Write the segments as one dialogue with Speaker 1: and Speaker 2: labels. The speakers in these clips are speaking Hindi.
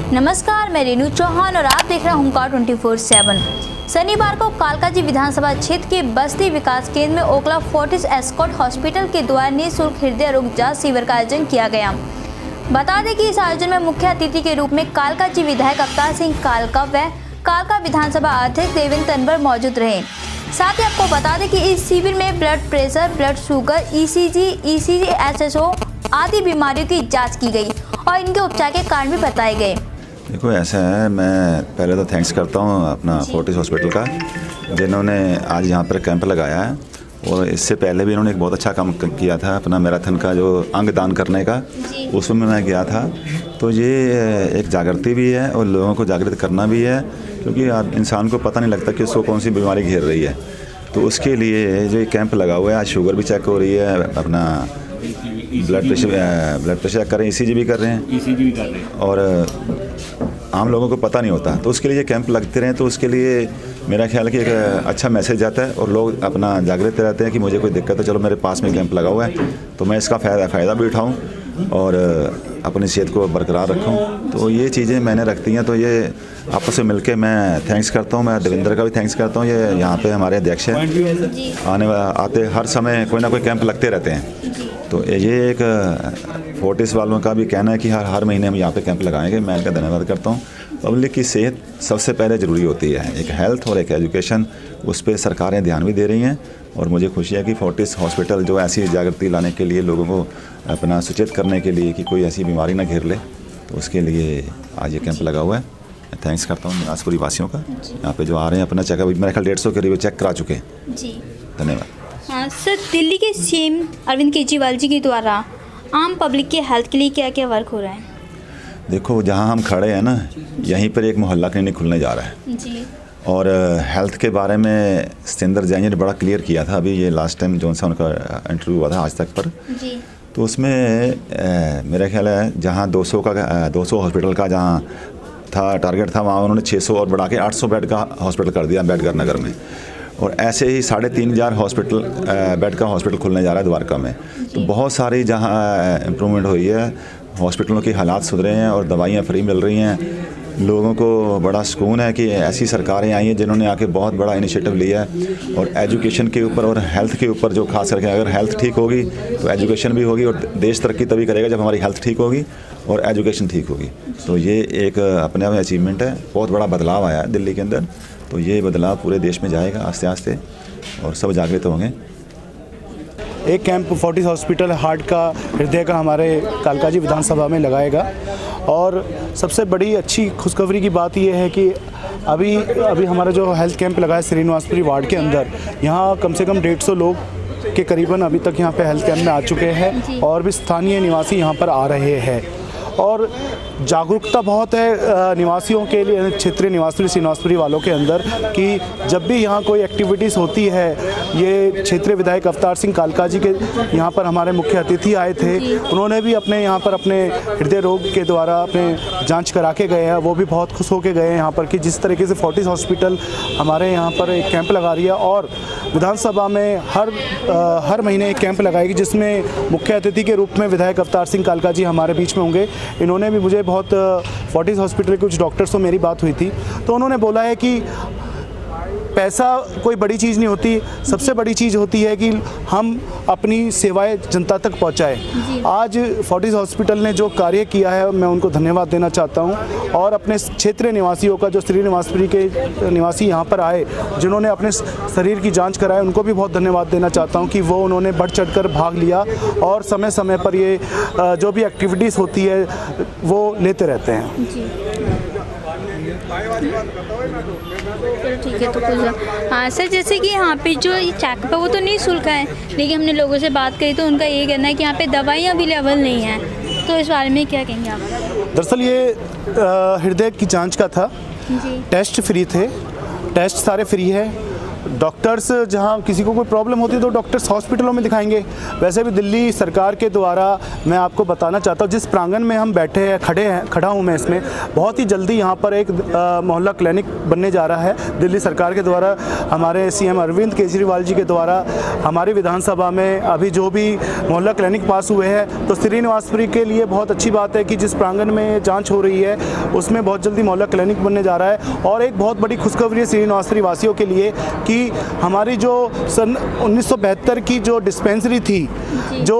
Speaker 1: नमस्कार, मैं रेनू चौहान और आप देख रहे हैं होमगार्ड 24/7। शनिवार को कालकाजी विधानसभा क्षेत्र के बस्ती विकास केंद्र में ओखला फोर्टिस एस्कॉर्ट हॉस्पिटल के द्वारा निःशुल्क हृदय रोग जांच शिविर का आयोजन किया गया। बता दें कि इस आयोजन में मुख्य अतिथि के रूप में कालकाजी विधायक अवतार सिंह कालका व कालका विधानसभा अध्यक्ष देवेंद्र तनवर मौजूद रहे। साथ ही आपको बता दें कि इस शिविर में blood pressure, blood sugar, ECG, SSO आदि बीमारियों की जांच की गई और इनके उपचार के कारण भी बताए गए।
Speaker 2: देखो, ऐसा है, मैं पहले तो थैंक्स करता हूँ अपना फोर्टिस हॉस्पिटल का, जिन्होंने आज यहाँ पर कैंप लगाया है। और इससे पहले भी इन्होंने एक बहुत अच्छा काम किया था, अपना मैराथन का जो अंग दान करने का, उसमें मैं गया था। तो ये एक जागृति भी है और लोगों को जागृत करना भी है, क्योंकि इंसान को पता नहीं लगता कि उसको कौन सी बीमारी घेर रही है। तो उसके लिए जो कैंप लगा हुआ है, आज शुगर भी चेक हो रही है, अपना ब्लड प्रेशर चेक कर रहे हैं, ECG भी कर रहे हैं, और आम लोगों को पता नहीं होता। तो उसके लिए कैंप लगते रहे, तो उसके लिए मेरा ख्याल है कि एक अच्छा मैसेज जाता है और लोग अपना जागृत रहते हैं कि मुझे कोई दिक्कत है, चलो मेरे पास में कैंप लगा हुआ है तो मैं इसका फ़ायदा भी उठाऊँ और अपनी सेहत को बरकरार रखूँ। तो ये चीज़ें मैंने रखती हैं। तो ये आपस में मिलके मैं थैंक्स करता हूँ, मैं देवेंद्र का भी थैंक्स करता हूँ। ये यहाँ पे हमारे अध्यक्ष हैं, आते हर समय कोई ना कोई कैंप लगते रहते हैं। तो ये एक फोर्टिस वालों का भी कहना है कि हर महीने हम यहाँ पे कैंप लगाएंगे। मैं इनका धन्यवाद करता हूँ। पब्लिक की सेहत सबसे पहले ज़रूरी होती है, एक हेल्थ और एक एजुकेशन, उस पर सरकारें ध्यान भी दे रही हैं। और मुझे खुशी है कि फोर्टिस हॉस्पिटल जो ऐसी जागृति लाने के लिए, लोगों को अपना सचेत करने के लिए कि कोई ऐसी बीमारी ना घेर ले, तो उसके लिए आज ये कैंप लगा हुआ है। मैं थैंक्स करता हूँ निवासपुरी वासियों का, यहाँ पे जो आ रहे हैं अपना चेकअप, मेरे ख्याल 150 के करीब चेक करा चुके हैं जी। धन्यवाद।
Speaker 1: हाँ सर, दिल्ली के CM अरविंद केजरीवाल जी के द्वारा आम पब्लिक के हेल्थ के लिए क्या क्या वर्क हो रहा है?
Speaker 2: देखो, जहाँ हम खड़े हैं ना, यहीं पर एक मोहल्ला क्लिनिक खुलने जा रहा है
Speaker 1: जी। और
Speaker 2: हेल्थ के बारे में सतेंद्र जैन ने बड़ा क्लियर किया था। अभी ये लास्ट टाइम जो सा उनका इंटरव्यू हुआ था आज तक पर जी। तो उसमें मेरा ख्याल है जहाँ 200 हॉस्पिटल का जहाँ था टारगेट था, वहाँ उन्होंने 600 और बढ़ा के 800 बेड का हॉस्पिटल कर दिया अम्बेडकर नगर में। और ऐसे ही 3500 बेड का हॉस्पिटल खुलने जा रहा है द्वारका में। तो बहुत सारी जहाँ इम्प्रूवमेंट हुई है, हॉस्पिटलों के हालात सुधरे हैं और दवाइयाँ फ्री मिल रही हैं। लोगों को बड़ा सुकून है कि ऐसी सरकारें आई हैं जिन्होंने आके बहुत बड़ा इनिशिएटिव लिया है। और एजुकेशन के ऊपर और हेल्थ के ऊपर, जो खास करके अगर हेल्थ ठीक होगी तो एजुकेशन भी होगी, और देश तरक्की तभी करेगा जब हमारी हेल्थ ठीक होगी और एजुकेशन ठीक होगी। तो ये एक अपने आप में अचीवमेंट है, बहुत बड़ा बदलाव आया है दिल्ली के अंदर। तो ये बदलाव पूरे देश में जाएगा आस्ते आस्ते और सब जागृत होंगे।
Speaker 3: एक कैंप फोर्टिस हॉस्पिटल हार्ट का, हृदय का हमारे कालकाजी विधानसभा में लगाएगा। और सबसे बड़ी अच्छी खुशखबरी की बात यह है कि अभी हमारा जो हेल्थ कैंप लगा है श्रीनिवासपुरी वार्ड के अंदर, यहाँ कम से कम 150 लोग के करीबन अभी तक यहाँ पे हेल्थ कैंप में आ चुके हैं और भी स्थानीय निवासी यहाँ पर आ रहे हैं। और जागरूकता बहुत है निवासियों के लिए, क्षेत्रीय निवासी श्रीनिवासपुरी वालों के अंदर, कि जब भी यहाँ कोई एक्टिविटीज़ होती है, ये क्षेत्रीय विधायक अवतार सिंह कालका जी के यहाँ पर हमारे मुख्य अतिथि आए थे, उन्होंने भी अपने यहाँ पर अपने हृदय रोग के द्वारा अपने जांच करा के गए हैं। वो भी बहुत खुश होकर गए हैं यहाँ पर कि जिस तरीके से फोर्टिस हॉस्पिटल हमारे यहाँ पर एक कैंप लगा रही है। और विधानसभा में हर महीने एक कैंप लगाएगी, जिसमें मुख्य अतिथि के रूप में विधायक अवतार सिंह कालका जी हमारे बीच में होंगे। इन्होंने भी मुझे बहुत फोर्टिस हॉस्पिटल के कुछ डॉक्टर्स से मेरी बात हुई थी, तो उन्होंने बोला है कि पैसा कोई बड़ी चीज़ नहीं होती, सबसे बड़ी चीज़ होती है कि हम अपनी सेवाएं जनता तक पहुंचाएं। आज फोर्टिस हॉस्पिटल ने जो कार्य किया है, मैं उनको धन्यवाद देना चाहता हूं। और अपने क्षेत्रीय निवासियों का, जो श्रीनिवासपुरी के निवासी यहाँ पर आए, जिन्होंने अपने शरीर की जांच कराई, उनको भी बहुत धन्यवाद देना चाहता हूँ कि वो उन्होंने बढ़ चढ़ कर भाग लिया और समय समय पर ये जो भी एक्टिविटीज़ होती है वो लेते रहते हैं।
Speaker 1: ठीक है। तो कुछ हाँ सर, जैसे कि यहाँ पे जो चेकअप है वो तो निःशुल्क है, लेकिन हमने लोगों से बात करी तो उनका ये कहना है कि यहाँ पे दवाइयाँ अवेलेबल नहीं हैं। तो इस बारे में क्या कहेंगे आप?
Speaker 3: दरअसल ये हृदय की जांच का था, टेस्ट फ्री थे, टेस्ट सारे फ्री है। डॉक्टर्स जहाँ किसी को कोई प्रॉब्लम होती है तो डॉक्टर्स हॉस्पिटलों में दिखाएंगे। वैसे भी दिल्ली सरकार के द्वारा मैं आपको बताना चाहता हूँ, जिस प्रांगण में हम बैठे हैं खड़ा हूँ मैं इसमें, बहुत ही जल्दी यहाँ पर एक मोहल्ला क्लिनिक बनने जा रहा है। दिल्ली सरकार के द्वारा, हमारे सीएम अरविंद केजरीवाल जी के द्वारा हमारी विधानसभा में अभी जो भी मोहल्ला क्लिनिक पास हुए हैं, तो श्रीनिवासपुरी के लिए बहुत अच्छी बात है कि जिस प्रांगण में जाँच हो रही है उसमें बहुत जल्दी मोहल्ला क्लिनिक बनने जा रहा है। और एक बहुत बड़ी खुशखबरी है श्रीनिवासपुरी वासियों के लिए कि हमारी जो सन 1972 की जो डिस्पेंसरी थी, जो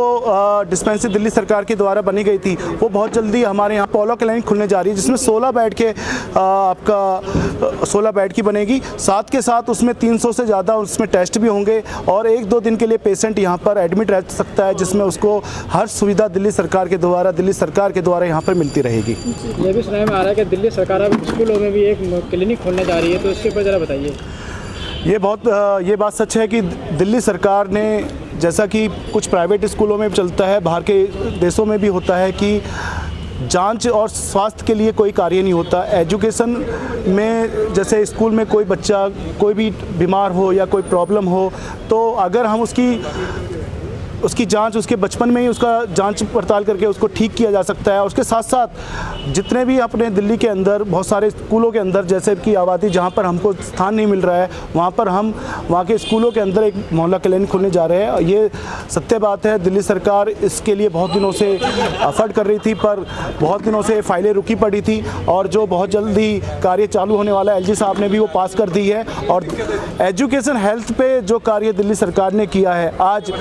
Speaker 3: डिस्पेंसरी दिल्ली सरकार के द्वारा बनी गई थी, वो बहुत जल्दी हमारे यहाँ पोलो क्लिनिक खुलने जा रही है, जिसमें 16 बेड के आपका 16 बेड की बनेगी। साथ के साथ उसमें 300 से ज़्यादा उसमें टेस्ट भी होंगे और 1-2 दिन के लिए पेशेंट यहाँ पर एडमिट रह सकता है, जिसमें उसको हर सुविधा दिल्ली सरकार के द्वारा यहाँ पर मिलती रहेगी।
Speaker 4: ये भी सुनाने में आ रहा है कि दिल्ली सरकार अब स्कूलों में भी एक क्लिनिक खोलने जा रही है, तो इसके ऊपर ज़रा बताइए।
Speaker 3: ये बात सच है कि दिल्ली सरकार ने, जैसा कि कुछ प्राइवेट स्कूलों में चलता है, बाहर के देशों में भी होता है कि जांच और स्वास्थ्य के लिए कोई कार्य नहीं होता। एजुकेशन में जैसे स्कूल में कोई बच्चा कोई भी बीमार हो या कोई प्रॉब्लम हो, तो अगर हम उसकी जांच उसके बचपन में ही उसका जांच पड़ताल करके उसको ठीक किया जा सकता है। उसके साथ साथ जितने भी अपने दिल्ली के अंदर बहुत सारे स्कूलों के अंदर, जैसे कि आबादी जहां पर हमको स्थान नहीं मिल रहा है, वहां पर हम वहां के स्कूलों के अंदर एक मोहल्ला क्लिनिक खोलने जा रहे हैं। ये सत्य बात है, दिल्ली सरकार इसके लिए बहुत दिनों से एफर्ट कर रही थी, पर बहुत दिनों से फाइलें रुकी पड़ी थी और जो बहुत जल्दी कार्य चालू होने वाला है, एलजी साहब ने भी वो पास कर दी है। और एजुकेशन हेल्थ पे जो कार्य दिल्ली सरकार ने किया है, आज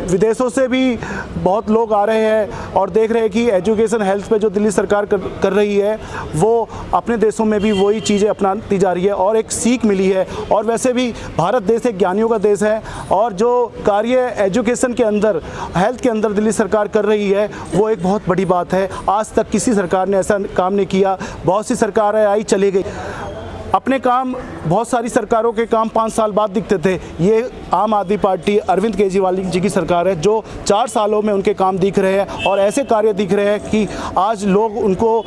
Speaker 3: विदेशों से भी बहुत लोग आ रहे हैं और देख रहे हैं कि एजुकेशन हेल्थ पे जो दिल्ली सरकार कर रही है, वो अपने देशों में भी वही चीज़ें अपनाती जा रही है और एक सीख मिली है। और वैसे भी भारत देश एक ज्ञानियों का देश है और जो कार्य एजुकेशन के अंदर, हेल्थ के अंदर दिल्ली सरकार कर रही है, वो एक बहुत बड़ी बात है। आज तक किसी सरकार ने ऐसा काम नहीं किया। बहुत सी सरकारें आई चली गई, अपने काम, बहुत सारी सरकारों के काम 5 साल बाद दिखते थे। ये आम आदमी पार्टी अरविंद केजरीवाल जी की सरकार है, जो 4 सालों में उनके काम दिख रहे हैं और ऐसे कार्य दिख रहे हैं कि आज लोग उनको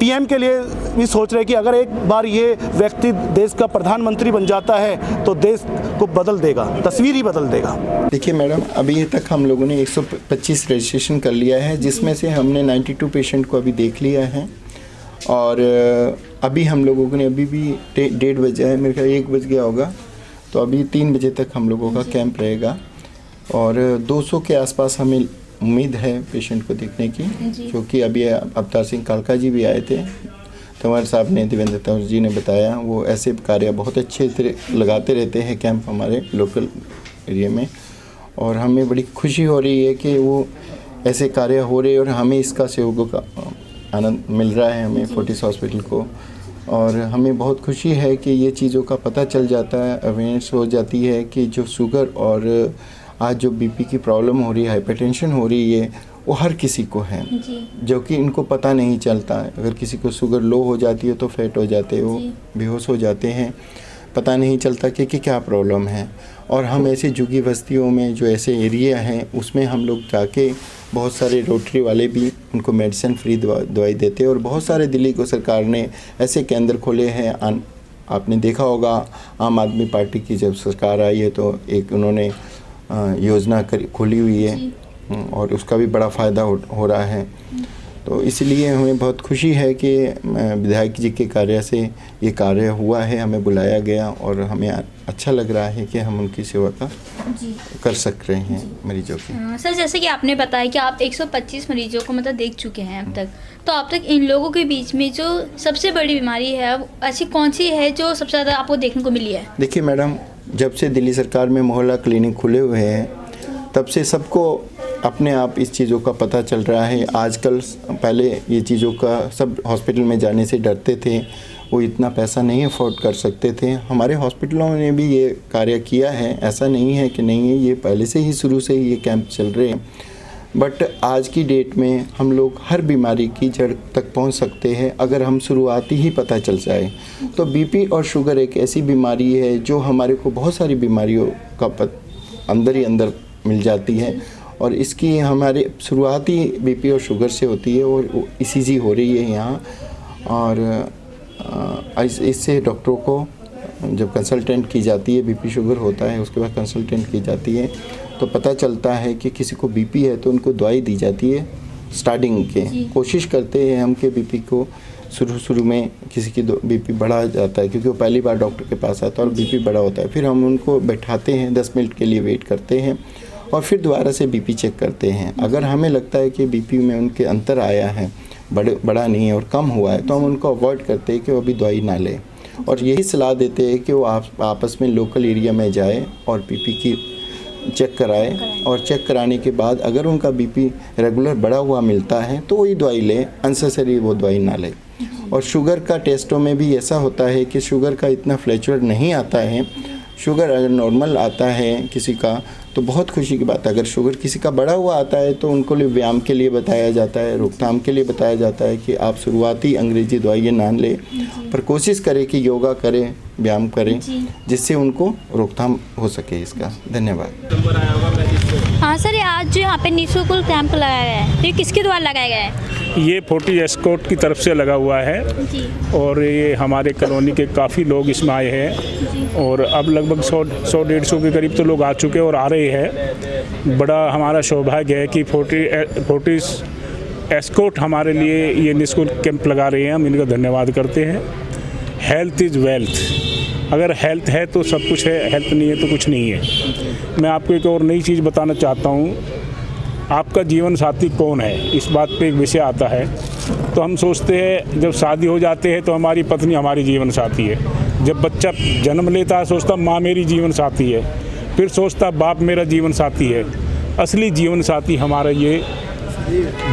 Speaker 3: पीएम के लिए भी सोच रहे हैं कि अगर एक बार ये व्यक्ति देश का प्रधानमंत्री बन जाता है तो देश को बदल देगा, तस्वीर ही बदल देगा।
Speaker 5: देखिए मैडम, अभी तक हम लोगों ने 125 रजिस्ट्रेशन कर लिया है, जिसमें से हमने 92 पेशेंट को अभी देख लिया है। और अभी हम लोगों ने अभी भी 1:30 बजे है, मेरे ख्याल 1 बज गया होगा, तो अभी 3 बजे तक हम लोगों का कैंप रहेगा और 200 के आसपास हमें उम्मीद है पेशेंट को देखने की, जो कि अभी अवतार सिंह कालका जी भी आए थे, तंवर साहब ने, देवेंद्र तंवर जी ने बताया। वो ऐसे कार्य बहुत अच्छे से लगाते रहते हैं कैंप हमारे लोकल एरिया में, और हमें बड़ी खुशी हो रही है कि वो ऐसे कार्य हो रहे हैं और हमें इसका सहयोग का आनंद मिल रहा है, हमें फोर्टिस हॉस्पिटल को। और हमें बहुत खुशी है कि ये चीज़ों का पता चल जाता है, अवेयरनेस हो जाती है कि जो शुगर और आज जो बीपी की प्रॉब्लम हो रही है, हाइपरटेंशन हो रही है, वो हर किसी को है, जो कि इनको पता नहीं चलता है। अगर किसी को शुगर लो हो जाती है तो फैट हो जाते हैं, वो बेहोश हो जाते हैं, पता नहीं चलता कि क्या प्रॉब्लम है। और हम ऐसे झुग्गी बस्तियों में, जो ऐसे एरिया हैं, उसमें हम लोग जाके बहुत सारे रोटरी वाले भी उनको मेडिसिन फ्री दवाई देते हैं। और बहुत सारे दिल्ली को सरकार ने ऐसे केंद्र खोले हैं। आपने देखा होगा, आम आदमी पार्टी की जब सरकार आई है तो एक उन्होंने योजना खोली हुई है और उसका भी बड़ा फ़ायदा हो रहा है। तो इसलिए हमें बहुत खुशी है कि विधायक जी के कार्य से ये कार्य हुआ है, हमें बुलाया गया और हमें अच्छा लग रहा है कि हम उनकी सेवा का कर सक रहे हैं मरीजों की।
Speaker 1: सर, जैसे कि आपने बताया कि आप 125 मरीजों को मतलब देख चुके हैं अब तक, तो अब तक इन लोगों के बीच में जो सबसे बड़ी बीमारी है ऐसी कौन सी है जो सबसे ज़्यादा आपको देखने को मिली है?
Speaker 5: देखिए मैडम, जब से दिल्ली सरकार में मोहल्ला क्लिनिक खुले हुए हैं, तब से सबको अपने आप इस चीज़ों का पता चल रहा है। आजकल, पहले ये चीज़ों का सब हॉस्पिटल में जाने से डरते थे, वो इतना पैसा नहीं अफोर्ड कर सकते थे। हमारे हॉस्पिटलों ने भी ये कार्य किया है, ऐसा नहीं है कि नहीं है, ये पहले से ही शुरू से ही ये कैंप चल रहे हैं। बट आज की डेट में हम लोग हर बीमारी की जड़ तक पहुंच सकते हैं अगर हम शुरुआती ही पता चल जाए। तो बीपी और शुगर एक ऐसी बीमारी है जो हमारे को बहुत सारी बीमारियों का अंदर ही अंदर मिल जाती है, और इसकी हमारे शुरुआती बीपी और शुगर से होती है और ईसीजी हो रही है यहाँ। और इससे डॉक्टरों को जब कंसल्टेंट की जाती है, बीपी शुगर होता है उसके बाद कंसल्टेंट की जाती है, तो पता चलता है कि किसी को बीपी है तो उनको दवाई दी जाती है। स्टार्टिंग के कोशिश करते हैं हम कि बीपी को शुरू में किसी की बीपी बढ़ा जाता है क्योंकि वो पहली बार डॉक्टर के पास आता है और बीपी बढ़ा होता है, फिर हम उनको बैठाते हैं, 10 मिनट के लिए वेट करते हैं और फिर दोबारा से बीपी चेक करते हैं। अगर हमें लगता है कि बीपी में उनके अंतर आया है, बड़ा नहीं है और कम हुआ है, तो हम उनको अवॉइड करते हैं कि वो अभी दवाई ना लें और यही सलाह देते हैं कि वो आपस में लोकल एरिया में जाए और बीपी की चेक कराए और चेक कराने के बाद अगर उनका बीपी रेगुलर बढ़ा हुआ मिलता है तो वही दवाई लें, अननेसेसरी वो दवाई ना लें। और शुगर का टेस्टों में भी ऐसा होता है कि शुगर का इतना फ्लैक्चुएट नहीं आता है। शुगर अगर नॉर्मल आता है किसी का तो बहुत खुशी की बात है। अगर शुगर किसी का बढ़ा हुआ आता है तो उनको लिए व्यायाम के लिए बताया जाता है, रोकथाम के लिए बताया जाता है कि आप शुरुआती अंग्रेजी दवाइयाँ ना लें, पर कोशिश करें कि योगा करें, व्यायाम करें, जिससे उनको रोकथाम हो सके। इसका धन्यवाद।
Speaker 1: हाँ सर, आज जो यहाँ पे निःशुल्क कैंप लगाया गया है, तो ये किसके द्वारा लगाया गया है?
Speaker 6: ये फोर्टिस एस्कॉर्ट की तरफ से लगा हुआ है
Speaker 1: जी।
Speaker 6: और ये हमारे कॉलोनी के काफ़ी लोग इसमें आए हैं और अब लगभग 100-150 के करीब तो लोग आ चुके हैं और आ रहे हैं। बड़ा हमारा सौभाग्य है कि फोर्टिस एस्कॉर्ट हमारे लिए ये निःशुल्क कैंप लगा रहे हैं, हम इनका धन्यवाद करते हैं। हेल्थ इज़ वेल्थ, अगर हेल्थ है तो सब कुछ है, हेल्थ नहीं है तो कुछ नहीं है। मैं आपको एक और नई चीज़ बताना चाहता हूँ, आपका जीवन साथी कौन है, इस बात पे एक विषय आता है। तो हम सोचते हैं जब शादी हो जाते हैं तो हमारी पत्नी हमारी जीवन साथी है, जब बच्चा जन्म लेता है सोचता माँ मेरी जीवन साथी है, फिर सोचता बाप मेरा जीवन साथी है। असली जीवन साथी हमारा ये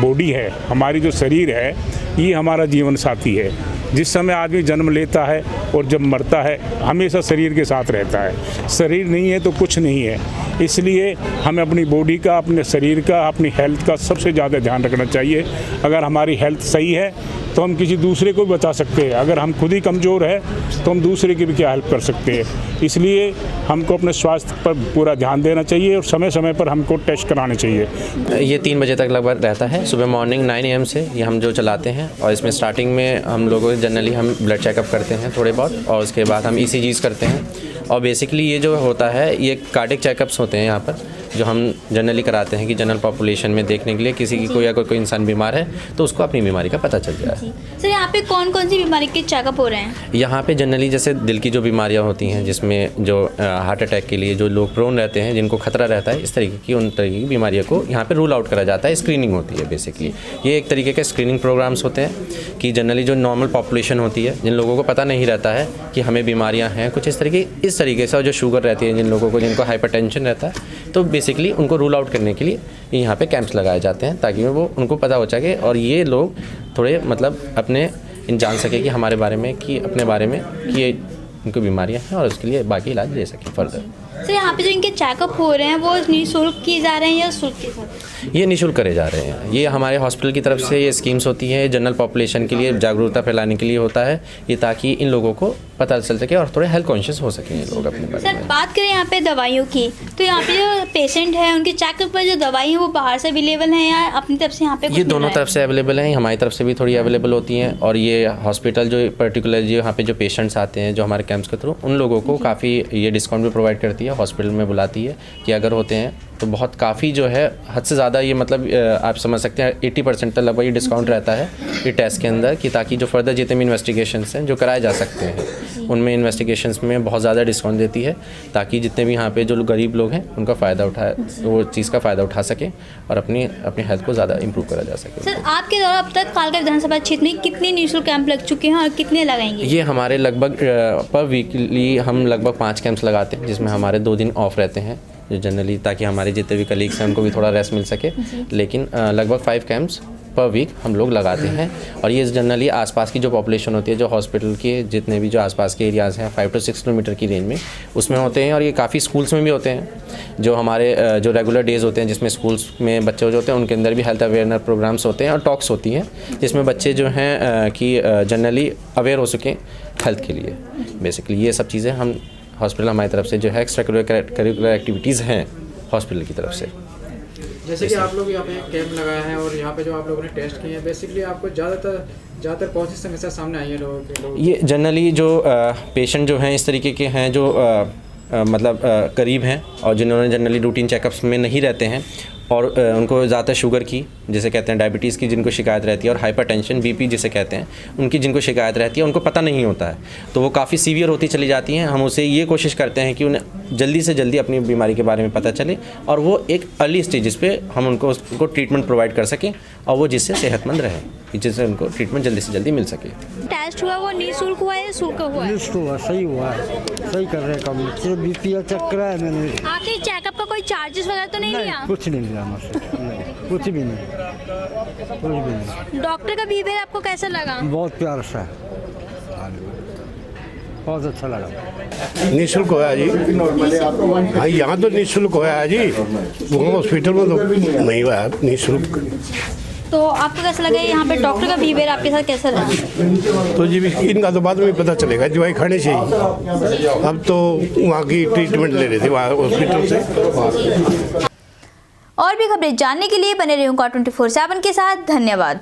Speaker 6: बॉडी है, हमारी जो शरीर है ये हमारा जीवन साथी है। जिस समय आदमी जन्म लेता है और जब मरता है हमेशा शरीर के साथ रहता है। शरीर नहीं है तो कुछ नहीं है, इसलिए हमें अपनी बॉडी का, अपने शरीर का, अपनी हेल्थ का सबसे ज़्यादा ध्यान रखना चाहिए। अगर हमारी हेल्थ सही है तो हम किसी दूसरे को भी बचा सकते हैं, अगर हम खुद ही कमज़ोर है तो हम दूसरे की भी क्या हेल्प कर सकते हैं। इसलिए हमको अपने स्वास्थ्य पर पूरा ध्यान देना चाहिए और समय समय पर हमको टेस्ट कराने चाहिए।
Speaker 7: ये 3 बजे तक लगभग रहता है, सुबह मॉर्निंग 9 AM से ये हम जो चलाते हैं। और इसमें स्टार्टिंग में हम लोगों जनरली हम ब्लड चेकअप करते हैं थोड़े बहुत, और उसके बाद हम ECGs करते हैं। और बेसिकली ये जो होता है ये कार्डियक चेकअप्स होते हैं यहाँ पर, जो हम जनरली कराते हैं कि जनरल पॉपुलेशन में देखने के लिए किसी की कोई अगर कोई इंसान बीमार है तो उसको अपनी बीमारी का पता चल जाए।
Speaker 1: सर यहाँ पे कौन कौन सी बीमारी के चेकअप हो रहे हैं?
Speaker 7: यहाँ पे जनरली जैसे दिल की जो बीमारियाँ होती हैं, जिसमें जो हार्ट अटैक के लिए जो लोग प्रोन रहते हैं, जिनको खतरा रहता है, इस तरीके की उन तरीके की बीमारियों को यहाँ पे रूल आउट करा जाता है। स्क्रीनिंग होती है बेसिकली, ये एक तरीके के स्क्रीनिंग प्रोग्राम्स होते हैं कि जनरली जो नॉर्मल पॉपुलेशन होती है, जिन लोगों को पता नहीं रहता है कि हमें बीमारियाँ हैं कुछ इस तरीके से, और जो शुगर रहती है जिन लोगों को, जिनको हाइपरटेंशन रहता है, तो बेसिकली उनको रूल आउट करने के लिए यहाँ पे कैंप्स लगाए जाते हैं ताकि वो उनको पता हो सके और ये लोग थोड़े मतलब अपने जान सके कि हमारे बारे में, कि अपने बारे में कि ये उनको बीमारियाँ हैं और उसके लिए बाकी इलाज ले सकें फर्दर।
Speaker 1: सर यहाँ पे जो इनके चेकअप हो रहे हैं वो निःशुल्क किए जा रहे हैं या शुल्क के साथ?
Speaker 7: ये निःशुल्क करे जा रहे हैं। ये हमारे हॉस्पिटल की तरफ से ये स्कीम्स होती हैं, जनरल पॉपुलेशन के लिए जागरूकता फैलाने के लिए होता है ये, ताकि इन लोगों को पता चल सके और थोड़े हेल्थ कॉन्शियस हो सकें ये लोग अपने बारे
Speaker 1: सर
Speaker 7: में।
Speaker 1: बात करें यहाँ पे दवाइयों की, तो यहाँ पे जो पेशेंट है उनके चेकअप पर जो दवाई है वो बाहर से अवेलेबल है या अपनी तरफ से यहाँ पे?
Speaker 7: ये दोनों तरफ से अवेलेबल हैं, हमारी तरफ से भी थोड़ी अवेलेबल होती हैं। और ये हॉस्पिटल जो पर्टिकुलर जो यहाँ पे जो पेशेंट्स आते हैं जो हमारे कैंप्स के थ्रू, उन लोगों को काफ़ी ये डिस्काउंट भी प्रोवाइड करती है, हॉस्पिटल में बुलाती है कि अगर होते हैं तो बहुत काफ़ी जो है हद से ज़्यादा ये मतलब आप समझ सकते हैं 80% तक लगभग ये डिस्काउंट रहता है ये टेस्ट के अंदर, कि ताकि जो फर्दर जितने भी इन्वेस्टिगेशंस हैं जो कराए जा सकते हैं उनमें इन्वेस्टिगेशंस में बहुत ज़्यादा डिस्काउंट देती है, ताकि जितने भी यहाँ पे जो गरीब लोग हैं उनका फ़ायदा उठाए, वो चीज़ का फ़ायदा उठा सकें और अपनी हेल्थ को ज़्यादा इंप्रूव करा जा सके।
Speaker 1: सर आपके द्वारा अब तक कालका विधानसभा क्षेत्र में कितने निःशुल्क कैंप लग चुके हैं और कितने लगाएंगे?
Speaker 7: ये हमारे लगभग पर वीकली हम लगभग 5 कैंप्स लगाते हैं, जिसमें हमारे 2 दिन ऑफ रहते हैं जो जनरली, ताकि हमारे जितने भी कलीग्स हैं उनको भी थोड़ा रेस्ट मिल सके। लेकिन लगभग 5 कैंप्स पर वीक हम लोग लगाते हैं। और ये जनरली आसपास की जो पॉपुलेशन होती है, जो हॉस्पिटल के जितने भी जो आसपास के एरियाज़ हैं 5 से 6 किलोमीटर की रेंज में, उसमें होते हैं। और ये काफ़ी स्कूल्स में भी होते हैं, जो हमारे जो रेगुलर डेज़ होते हैं जिसमें स्कूल्स में बच्चे जो होते हैं उनके अंदर भी हेल्थ अवेयरनेस प्रोग्राम्स होते हैं और टॉक्स होती हैं, जिसमें बच्चे जो हैं कि जनरली अवेयर हो सकें हेल्थ के लिए। बेसिकली ये सब चीज़ें हम हॉस्पिटल हमारी तरफ से जो है एक्स्ट्रा करिकुलर एक्टिविटीज़ हैं हॉस्पिटल की तरफ से।
Speaker 4: जैसे कि आप लोग यहाँ पे एक कैंप लगाया है और यहाँ पे जो आप लोगों ने टेस्ट किए हैं, बेसिकली आपको ज़्यादातर कौन सी समस्या सामने आई है लोगों के?
Speaker 7: ये जनरली जो पेशेंट जो हैं इस तरीके के हैं जो मतलब करीब हैं और जिन्होंने जनरली रूटीन चेकअप्स में नहीं रहते हैं और उनको ज़्यादा शुगर की जिसे कहते हैं डायबिटीज़ की जिनको शिकायत रहती है और हाइपरटेंशन बीपी जिसे कहते हैं उनकी जिनको शिकायत रहती है उनको पता नहीं होता है तो वो काफ़ी सीवियर होती चली जाती हैं। हम उसे ये कोशिश करते हैं कि उन्हें जल्दी से जल्दी अपनी बीमारी के बारे में पता चले और वो एक अर्ली स्टेजेस पे हम उनको ट्रीटमेंट प्रोवाइड कर सकें और वो जिससे सेहतमंद रहे, जिससे उनको ट्रीटमेंट जल्दी से जल्दी मिल सके।
Speaker 1: टेस्ट हुआ वो निःशुल्क हुआ है या शुल्क हुआ है?
Speaker 8: निःशुल्क हुआ, सही हुआ, सही कर रहे काम। सिर्फ बीपी चेक कराया मैंने।
Speaker 1: आपके चेकअप का कोई चार्जेस वगैरह तो नहीं लिया?
Speaker 8: कुछ नहीं लिया मुझसे, कुछ भी नहीं, कुछ भी नहीं।
Speaker 1: डॉक्टर का बिहेवियर आपको कैसा लगा?
Speaker 8: बहुत प्यार से, बहुत अच्छा लगा।
Speaker 9: निःशुल्क होया जी। हाँ यहाँ तो निःशुल्क होया जी, वो हॉस्पिटल में तो नहीं हुआ निःशुल्क।
Speaker 1: तो आपको कैसा लगा यहाँ पे डॉक्टर का बिहेवियर आपके साथ कैसा रहा?
Speaker 9: तो जी इनका तो बाद में पता चलेगा, दवाई खाने से ही। अब तो वहाँ की ट्रीटमेंट ले रहे थे वहाँ हॉस्पिटल से।
Speaker 1: और भी खबरें जानने के लिए बने रहिए होमगार्ड 24/7 के साथ। धन्यवाद।